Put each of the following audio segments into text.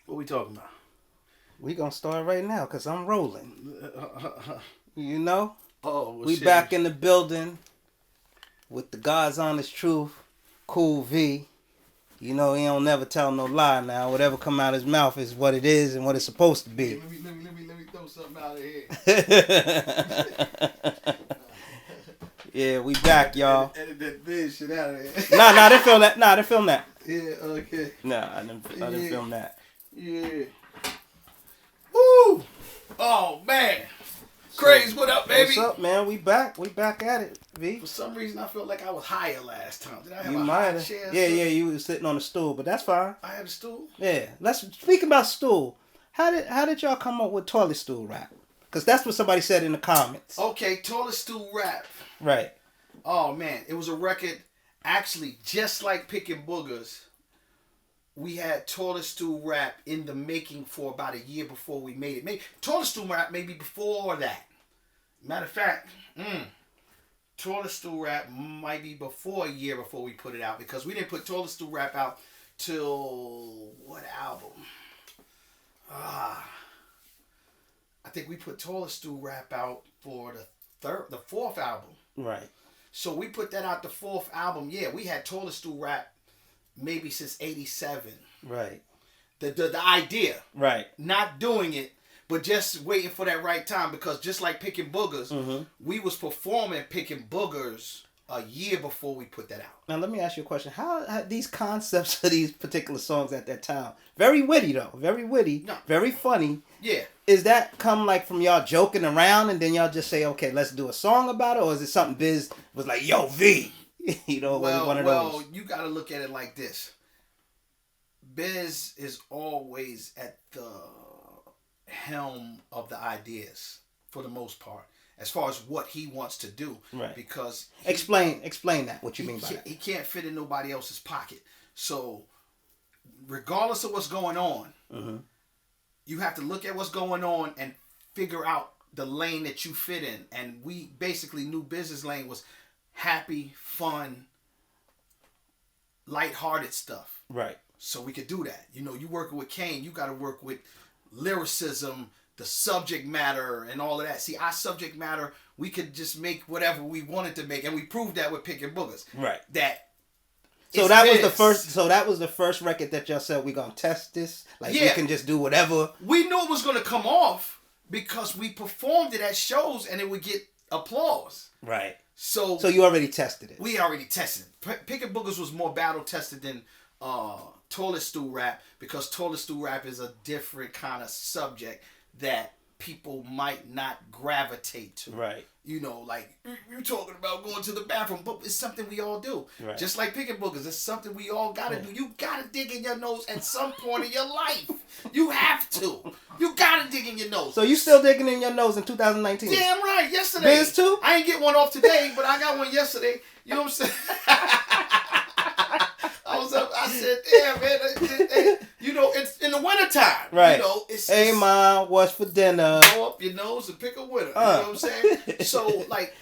What we talking about? We gonna start right now because I'm rolling. You know? Oh, well, We shit. back in the building with the God's honest truth. Cool V. You know he don't never tell no lie now. Whatever come out his mouth is what it is and what it's supposed to be. Let me throw something out of here. Yeah, we back, y'all. Edit that bitch shit out of there. Nah, I didn't film that. Nah, I didn't film that. Yeah, okay. Nah, I didn't film that. Yeah. Woo! Oh, man. Kraze, what up, baby? What's up, man? We back. We back at it, V. For some reason, I felt like I was higher last time. Did I have You a might high have. chair? Yeah, you was sitting on a stool, but that's fine. I had a stool? Yeah. Let's speak about stool. How did y'all come up with toilet stool rap? Because that's what somebody said in the comments. Okay, toilet stool rap. Right. Oh, man. It was a record, actually, just like Picking Boogers. We had toilet stool rap in the making for about a year before we made it. Maybe toilet stool rap maybe before that. Matter of fact, toilet stool rap might be before a year before we put it out, because we didn't put toilet stool rap out till what album? I think we put toilet stool rap out for the fourth album. Right. So we put that out the fourth album. Yeah, we had toilet stool rap maybe since '87. Right. The idea. Right. Not doing it, but just waiting for that right time, because just like Picking Boogers, we was performing Picking Boogers a year before we put that out. Now let me ask you a question. How these concepts of these particular songs at that time, very witty though, very witty, very funny. Yeah. Is that come like from y'all joking around and then y'all just say, okay, let's do a song about it, or is it something Biz was like, yo V, you know, one of those? Well, you got to look at it like this. Biz is always at the helm of the ideas for the most part, as far as what he wants to do. Right. Because explain that. What you mean by that? He can't fit in nobody else's pocket. So regardless of what's going on, you have to look at what's going on and figure out the lane that you fit in. And we basically knew Biz's lane was happy, fun, lighthearted stuff. Right. So we could do that. You know, you working with Kane, you got to work with lyricism, the subject matter, and all of that. See, our subject matter, we could just make whatever we wanted to make, and we proved that with Picking Boogers. Right. So that was the first. So that was the first record that y'all said we gonna test this. Like we can just do whatever. We knew it was gonna come off because we performed it at shows and it would get applause. Right. So you already tested it. We already tested it. Picking Boogers was more battle tested than toilet stool rap, because toilet stool rap is a different kind of subject that people might not gravitate to. Right. You know, like, you're talking about going to the bathroom, but it's something we all do. Right. Just like Picking Boogers, it's something we all gotta do. You gotta dig in your nose at some point in your life. You have to. You gotta dig in your nose. So you still digging in your nose in 2019? Damn right. Yesterday. Biz too? I ain't get one off today, but I got one yesterday. You know what I'm saying? I said, damn, man. You know, it's in the wintertime. Right. You know, it's hey, Mom, what's for dinner? Go up your nose and pick a winner. You know what I'm saying? So, like,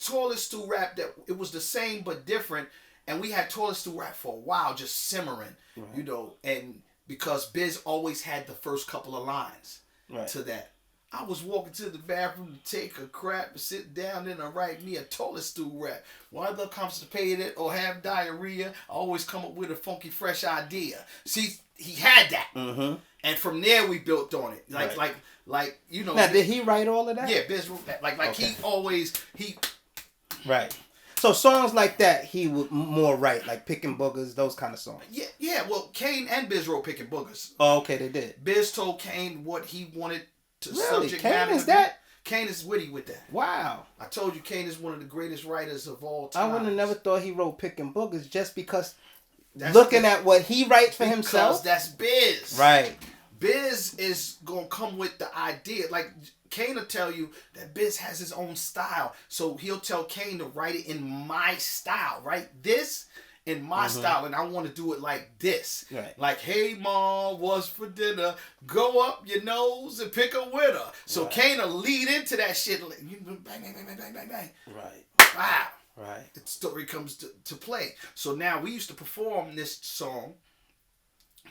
toilet stool rap, that it was the same but different. And we had toilet stool rap for a while, just simmering. Right. You know, and because Biz always had the first couple of lines to that. I was walking to the bathroom to take a crap and sit down and I write me a toilet stool rap. Whether constipated or have diarrhea, I always come up with a funky, fresh idea. See, he had that. Mm-hmm. And from there we built on it. Like you know. Now, did he write all of that? Yeah, Biz wrote that. Like okay. he. Right. So songs like that he would more write, like Picking Boogers, those kind of songs. Yeah. Well, Kane and Biz wrote Picking Boogers. Oh, okay, they did. Biz told Kane what he wanted to really? subject Kane matter. Is that? Kane is witty with that. Wow. I told you Kane is one of the greatest writers of all time. I would have never thought he wrote Picking Boogers just because looking at what he writes for himself. Because that's Biz. Right. Biz is going to come with the idea. Like, Kane will tell you that Biz has his own style. So he'll tell Kane to write it in my style. Right? This in my style, and I want to do it like this. Right. Like, hey, Mom, what's for dinner? Go up your nose and pick a winner. So Kane will lead into that shit. Like, bang, bang, bang, bang, bang, bang, bang. Right. Wow. Right. The story comes to play. So now we used to perform this song,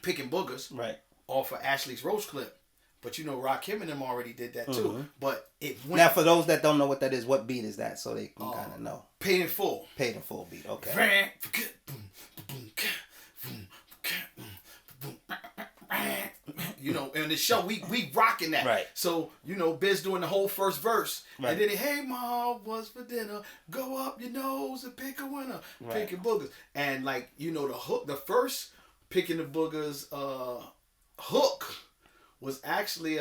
Picking Boogers. Right. off of Ashley's Roach clip. But you know, Rakim and them already did that too. Mm-hmm. But it went. Now, for those that don't know what that is, what beat is that? So they can kind of know. Paid in Full. Paid in Full beat. Okay. You know, in the show, we rocking that. Right. So, you know, Biz doing the whole first verse. Right. And then, hey, Ma, what's for dinner? Go up your nose and pick a winner. Right. Picking boogers. And, like, you know, the hook, the first Picking the Boogers hook was actually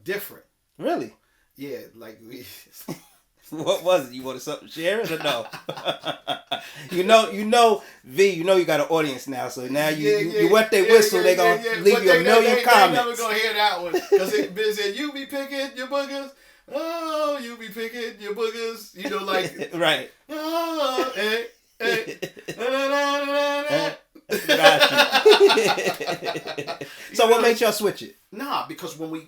different. Really? Yeah, like... What was it? You wanted something to share it or no? you know, V, you know you got an audience now, so now you wet their whistle, they gonna leave you a million comments. They never gonna hear that one. Because Biz said, you be picking your boogers. Oh, you be picking your boogers. You know, like... Right. Oh, hey. So what makes y'all switch it? Nah, because when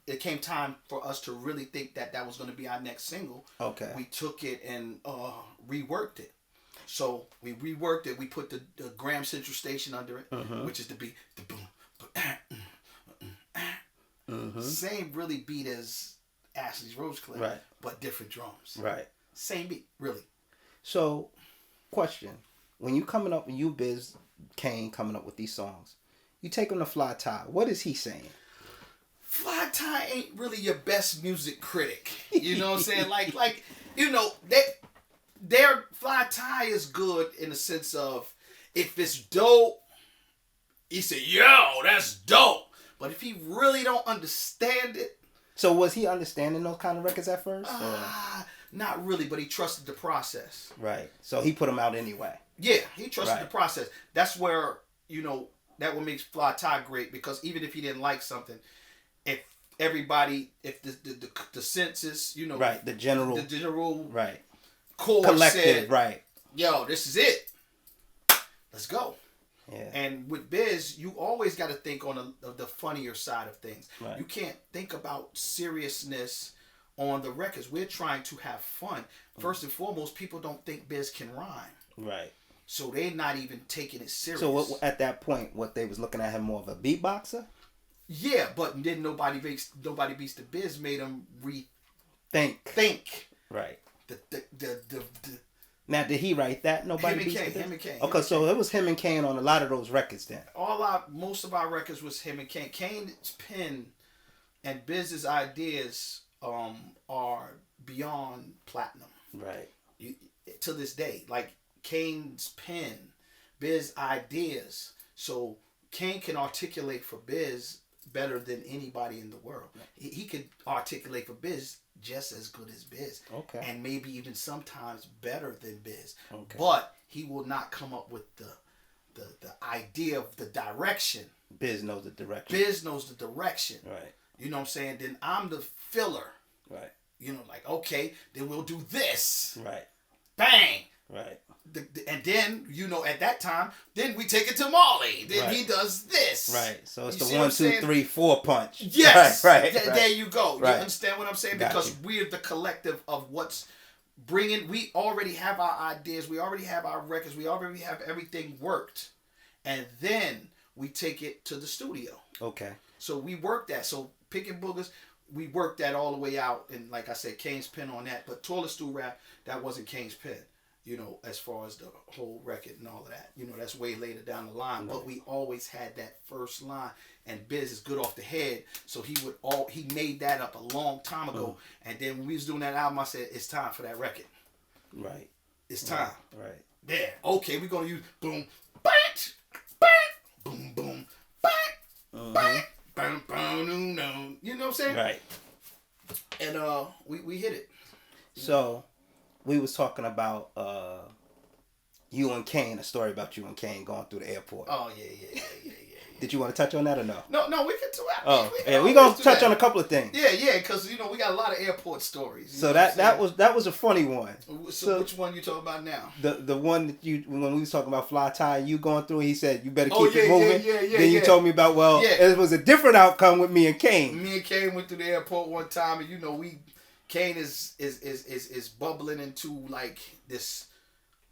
it came time for us to really think that was going to be our next single. Okay. We took it and reworked it. So we reworked it. We put the Graham Central Station under it, which is the beat, the boom, same really beat as Ashley's Roach clip, right? But different drums, right? Same beat, really. So, question: when you Biz Kane coming up with these songs, you take him to Fly Ty. What is he saying? Fly Ty ain't really your best music critic. You know what I'm saying? like you know, their Fly Ty is good in the sense of if it's dope, he said, yo, that's dope. But if he really don't understand it. So was he understanding those kind of records at first? Not really, but he trusted the process. Right. So he put them out anyway. Yeah, he trusted the process. That's where, you know, that what makes Fly Ty great, because even if he didn't like something, if the census, you know, right, the general right, core collective said, right, yo, this is it, let's go. Yeah. And with Biz, you always got to think on the funnier side of things. Right. You can't think about seriousness on the records. We're trying to have fun. First and foremost, people don't think Biz can rhyme. Right. So they're not even taking it serious. So at that point, what they was looking at him more of a beatboxer? Yeah, but then nobody beats the Biz made him think. Right. The Now, did he write that? Nobody beats the Biz? Him and Kane. Okay, so it was him and Kane on a lot of those records then. Most of our records was him and Kane. Kane's pen and Biz's ideas are beyond platinum. Right. To this day, like Kane's pen, Biz ideas. So Kane can articulate for Biz better than anybody in the world. He could articulate for Biz just as good as Biz. Okay. And maybe even sometimes better than Biz. Okay. But he will not come up with the idea of the direction. Biz knows the direction. Biz knows the direction. Right. You know what I'm saying? Then I'm the filler. Right. You know, like, okay, then we'll do this. Right. Bang. Right. And then, you know, at that time, then we take it to Molly. Then he does this. Right. So it's the 1, 2, 3, 4 punch. Yes. Right. There you go. Right. You understand what I'm saying? Because we're the collective of what's bringing. We already have our ideas. We already have our records. We already have everything worked. And then we take it to the studio. Okay. So we work that. So Picking Boogers, we worked that all the way out. And like I said, Kane's pen on that. But Toilet Stool Rap, that wasn't Kane's pen. You know, as far as the whole record and all of that. You know, that's way later down the line. But we always had that first line. And Biz is good off the head. So he made that up a long time ago. And then when we was doing that album, I said, it's time for that record. Right. It's time. Right. There. Okay, we're going to use boom, bang, bang, boom, boom, bang, bang, bang, bang, no. You know what I'm saying? Right. And we hit it. So we was talking about you and Kane, a story about you and Kane going through the airport. Oh, yeah. Did you want to touch on that or no? No, we can do that. We're going to touch on a couple of things. Yeah, because, you know, we got a lot of airport stories. So that was a funny one. So which one you talking about now? The one that when we was talking about Fly Ty, you going through, he said, you better keep it moving. Then you told me about, it was a different outcome with me and Kane. Me and Kane went through the airport one time, and, you know, Kane is bubbling into, like, this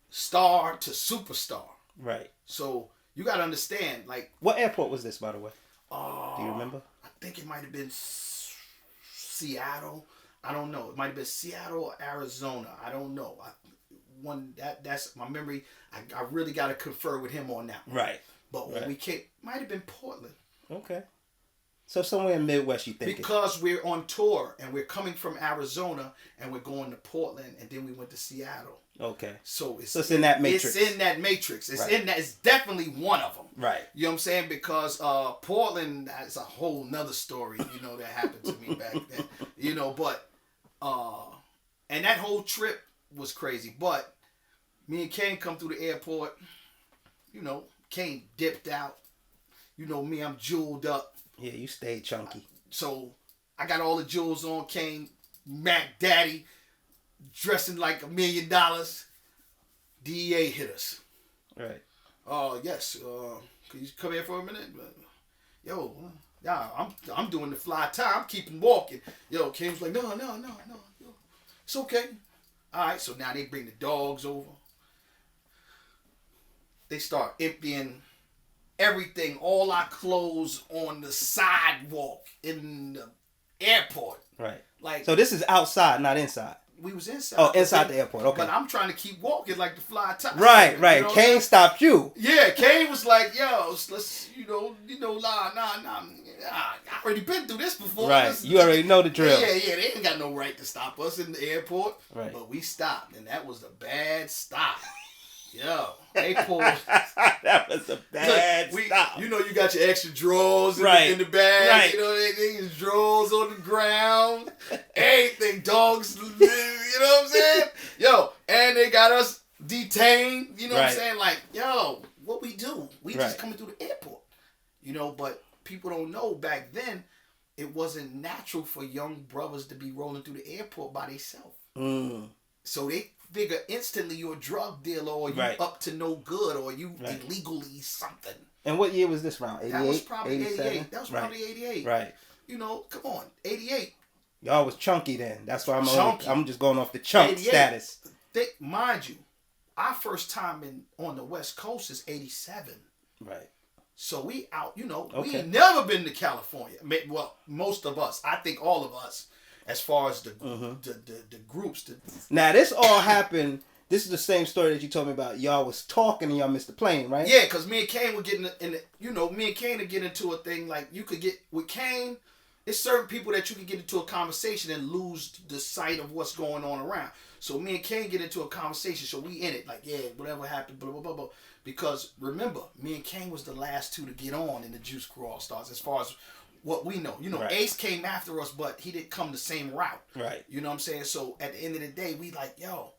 star to superstar. Right. So you got to understand, like... What airport was this, by the way? Do you remember? I think it might have been Seattle. I don't know. It might have been Seattle or Arizona. I don't know. That's my memory. I really got to confer with him on that one. Right. But when we came, might have been Portland. Okay. So somewhere in Midwest, you think? Because we're on tour and we're coming from Arizona and we're going to Portland and then we went to Seattle. Okay. So it's in that matrix. It's in that matrix. It's in that. It's definitely one of them. Right. You know what I'm saying? Because Portland is a whole nother story. You know that happened to me back then. You know, but and that whole trip was crazy. But me and Kane come through the airport. You know, Kane dipped out. You know me, I'm jeweled up. Yeah, you stayed chunky. So I got all the jewels on. Kane, Mac Daddy, dressing like $1 million. DEA hit us. Right. Yes. Can you come here for a minute? Yo, yeah, I'm doing the fly tie. I'm keeping walking. Yo, Kane's like, no. It's okay. All right. So now they bring the dogs over. They start emptying everything, all our clothes on the sidewalk in the airport. Right. Like, so this is outside, not inside. We was inside. Oh, inside the airport. Okay. But I'm trying to keep walking like the fly tie. Right. You know Kane stopped you. Yeah, Kane was like, yo, let's, nah, I already been through this before. Right. You already know the drill. Yeah, they ain't got no right to stop us in the airport. Right. But we stopped, and that was a bad stop. Yo, they pulled. That was a bad stop. You know, you got your extra drawers in the bag. Right. You know, they drawers on the ground. Everything, dogs. You know what I'm saying? Yo, and they got us detained. You know what I'm saying? Like, yo, what we do? We just coming through the airport. You know, but people don't know back then, it wasn't natural for young brothers to be rolling through the airport by themselves. So they figure instantly you're a drug dealer or you up to no good or you illegally something. And what year was this round? 88? That was probably 87? 88. That was probably 88. Right. You know, come on, 88. Y'all was chunky then. That's why I'm just going off the chunk status. Mind you, our first time on the West Coast is 87. Right. So we out, you know, we ain't never been to California. Well, most of us. I think all of us. As far as the groups. Now, this all happened. This is the same story that you told me about. Y'all was talking and y'all missed the plane, right? Yeah, because me and Kane were getting me and Kane would get into a thing like you could get, with Kane, it's certain people that you could get into a conversation and lose the sight of what's going on around. So me and Kane get into a conversation, so we in it, like, yeah, whatever happened, blah, blah, blah, blah. Because remember, me and Kane was the last two to get on in the Juice Crew All-Stars as far as what we know. You know, Ace came after us, but he didn't come the same route. Right. You know what I'm saying? So at the end of the day, we like, yo,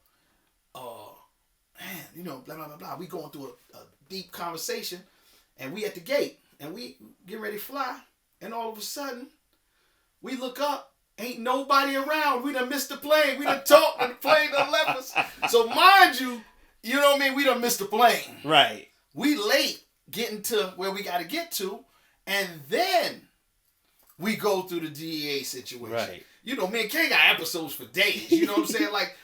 man, you know, blah, blah, blah, blah. We going through a deep conversation, and we at the gate, and we getting ready to fly, and all of a sudden, we look up, ain't nobody around. We done missed the plane. We done talked, and the plane done left us. So mind you, you know what I mean? We done missed the plane. Right. We late getting to where we got to get to, and then we go through the DEA situation. Right. You know, me and Kane got episodes for days. You know what I'm saying? Like,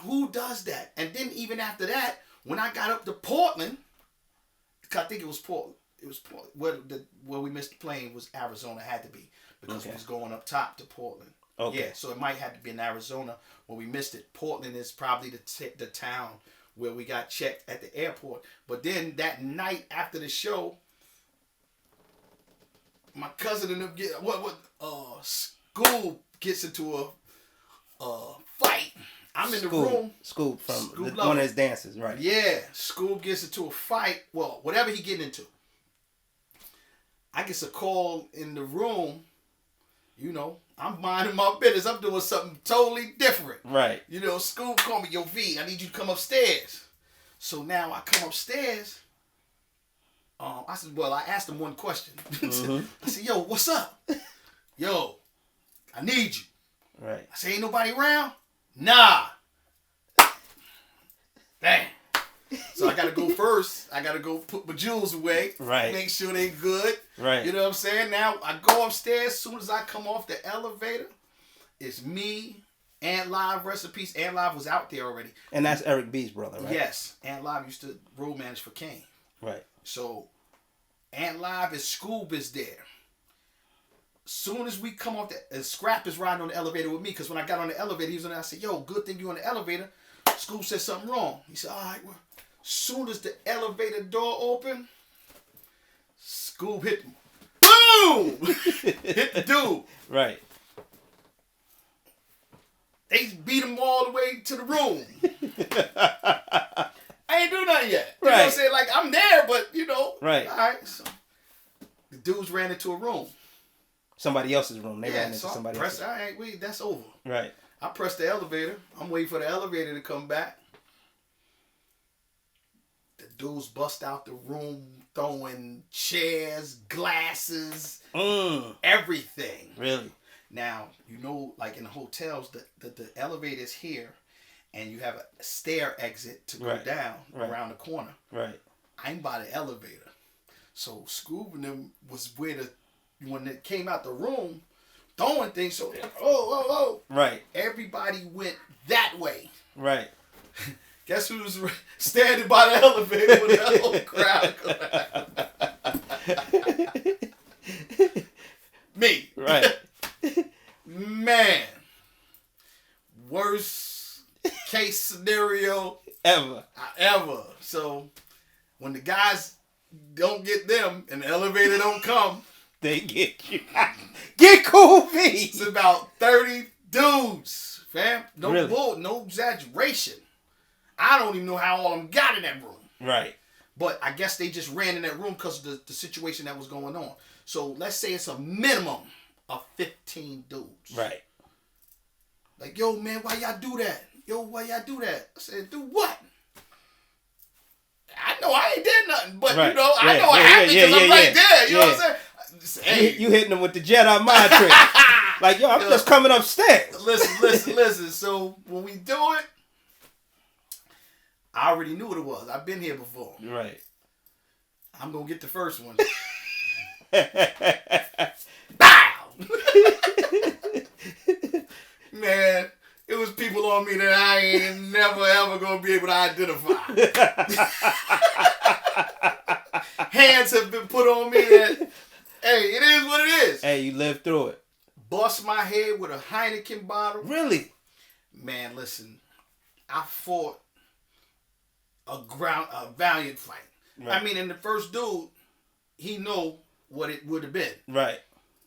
who does that? And then even after that, when I got up to Portland, I think it was Portland. It was Portland. Where we missed the plane was Arizona, had to be. Because we was going up top to Portland. Okay. Yeah, so it might have to be in Arizona when we missed it. Portland is probably the town where we got checked at the airport. But then that night after the show, my cousin and them School gets into a fight. I'm in the room. School from one of his dances, right? Yeah, School gets into a fight. Well, whatever he getting into. I get a call in the room. You know, I'm minding my business. I'm doing something totally different. Right. You know, School called me, yo, V, I need you to come upstairs. So now I come upstairs. I said, well, I asked him one question. Mm-hmm. I said, yo, what's up? Yo, I need you. Right. I said, ain't nobody around? Nah. Bang. So I got to go first. I got to go put my jewels away. Right. Make sure they good. Right. You know what I'm saying? Now I go upstairs. As soon as I come off the elevator, it's me, Ant Live, rest in peace. Ant Live was out there already. And that's Eric B's brother, right? Yes. Ant Live used to road manage for Kane. Right. So Ant Live is Scoob is there. Soon as we come off and Scrap is riding on the elevator with me, because when I got on the elevator, he was on there. I said, yo, good thing you on the elevator. Scoob said something wrong. He said, all right, well, soon as the elevator door opened, Scoob hit him. Boom! Hit the dude. Right. They beat him all the way to the room. I ain't do nothing yet. You know what I'm saying? Like, I'm there, but, you know. Right. All right. So, the dudes ran into a room. Somebody else's room. They ran into somebody else's. All right, that's over. Right. I pressed the elevator. I'm waiting for the elevator to come back. The dudes bust out the room, throwing chairs, glasses, everything. Really? Now, you know, like in the hotels, the elevator's here, and you have a stair exit to go down around the corner. Right. I'm by the elevator. So Scoob and them was when it came out the room, throwing things. So, oh. Right. Everybody went that way. Right. Guess who was standing by the elevator with the whole crowd? Me. Right. Man. Worst case scenario ever. So, when the guys don't get them and the elevator don't come, they get you. Get Cool V. It's about 30 dudes, fam. No exaggeration. I don't even know how all of them got in that room. Right. But I guess they just ran in that room because of the situation that was going on. So let's say it's a minimum of 15 dudes. Right. Like, yo, man, why y'all do that? I said, do what? I know I ain't did nothing, but you know, I know what happened because I'm right there. You know what I'm saying? Hey. You hitting them with the Jedi mind trick. Like, yo, I'm just coming upstairs. Listen. So when we do it, I already knew what it was. I've been here before. Right. I'm going to get the first one. Bow! Man, it was people on me that I ain't never ever going to be able to identify. Hands have been put on me that, hey, it is what it is. Hey, you lived through it. Bust my head with a Heineken bottle. Really? Man, listen, I fought a valiant fight. Right. I mean, in the first dude, he know what it would have been. Right.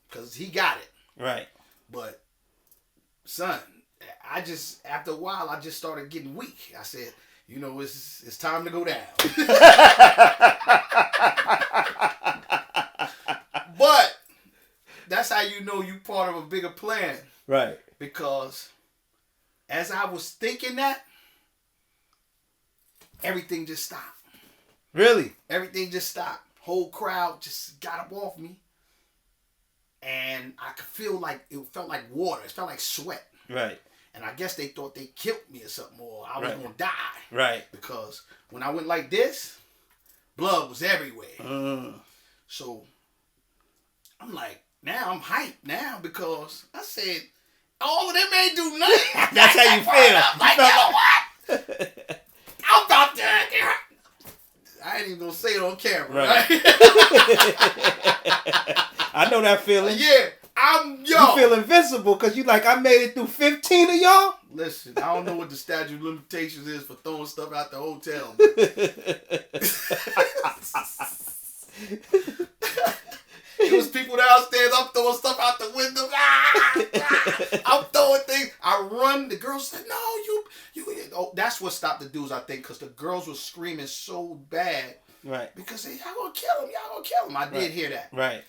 Because he got it. Right. But, son, after a while, I just started getting weak. I said, you know, it's time to go down. But, that's how you know you part of a bigger plan. Right. Because, as I was thinking that, everything just stopped. Really? Everything just stopped. Whole crowd just got up off me. And I could feel like, it felt like water. It felt like sweat. Right. And I guess they thought they killed me or something, or I was going to die. Right. Because when I went like this, blood was everywhere. So, I'm like, now I'm hyped now because I said, all of them ain't do nothing. That's how you feel. I'm like, yo, what? I'm about to. I ain't even gonna say it on camera. Right? I know that feeling. Yeah, yo. You feel invincible because you like, I made it through 15 of y'all. Listen, I don't know what the statute of limitations is for throwing stuff out the hotel. It was people downstairs. I'm throwing stuff out the window. I'm throwing things. I run. The girls said, "No, you." Oh, that's what stopped the dudes, I think, because the girls were screaming so bad. Right. Because they, y'all gonna kill him. I did hear that. Right.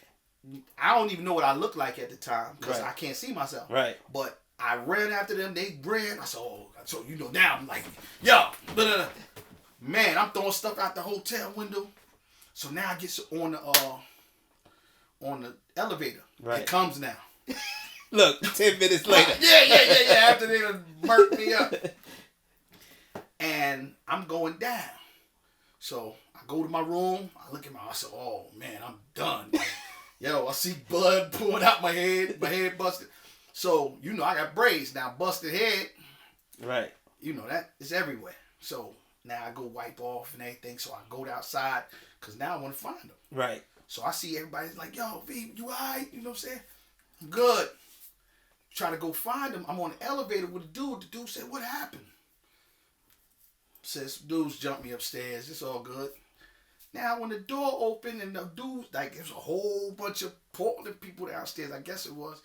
I don't even know what I looked like at the time because I can't see myself. Right. But I ran after them. They ran. I said, "Oh," so you know now I'm like, yo, man, I'm throwing stuff out the hotel window. So now I get on the elevator. Right. It comes now. Look, 10 minutes later. Yeah. After they done murked me up. And I'm going down. So I go to my room. I look at I said, oh, man, I'm done. Yo, I see blood pouring out my head. My head busted. So, you know, I got braids. Now, busted head. Right. You know, that is everywhere. So now I go wipe off and everything. So I go outside because now I want to find them. Right. So I see everybody's like, yo, V, you all right? You know what I'm saying? Good. Try to go find him. I'm on the elevator with the dude. The dude said, "What happened?" Says, "Dudes jumped me upstairs. It's all good." Now, when the door opened and the dude, like, there's a whole bunch of Portland people downstairs, I guess it was.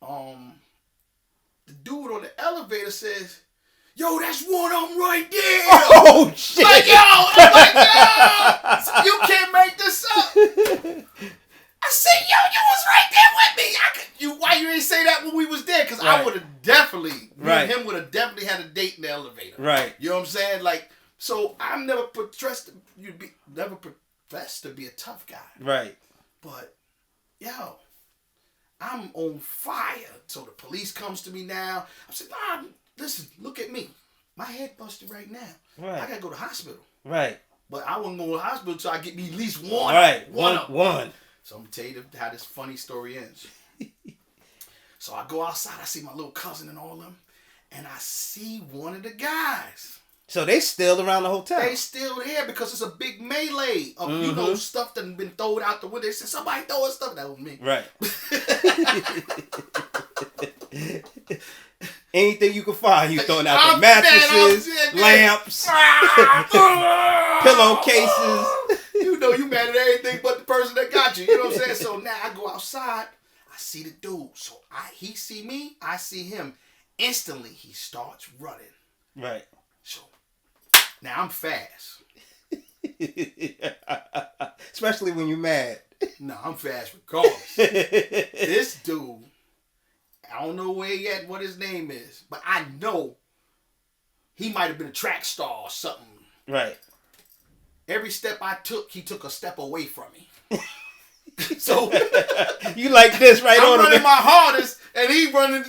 The dude on the elevator says, "Yo, that's one of them right there." Oh, shit. Like, yo, I'm like, yo, you can't make this up. I said, "Yo, you was right there with me." Why you didn't say that when we was there? Because I would have definitely, me and him would have definitely had a date in the elevator. Right. You know what I'm saying? Like, so I'm never professed to be a tough guy. Right. But, yo, I'm on fire. So the police comes to me now. I said, "Nah, listen, look at me. My head busted right now. Right. I gotta go to the hospital." Right. But I wouldn't go to the hospital until I get me at least one. Right. One. So I'm gonna tell you how this funny story ends. So I go outside, I see my little cousin and all of them, and I see one of the guys. So they still around the hotel. They still there because it's a big melee of, you know, stuff that been thrown out the window. They said, "Somebody throwing stuff." That was me. Right. Anything you can find, you throwing out the mattresses, lamps, pillowcases. You know you mad at everything but the person that got you. You know what I'm saying? So now I go outside. I see the dude. So he see me. I see him. Instantly, he starts running. Right. So now I'm fast. Especially when you're mad. No, I'm fast regardless. This dude, I don't know where yet what his name is, but I know he might have been a track star or something. Right. Every step I took, he took a step away from me. So you like this right I'm on running him. my hardest, and he running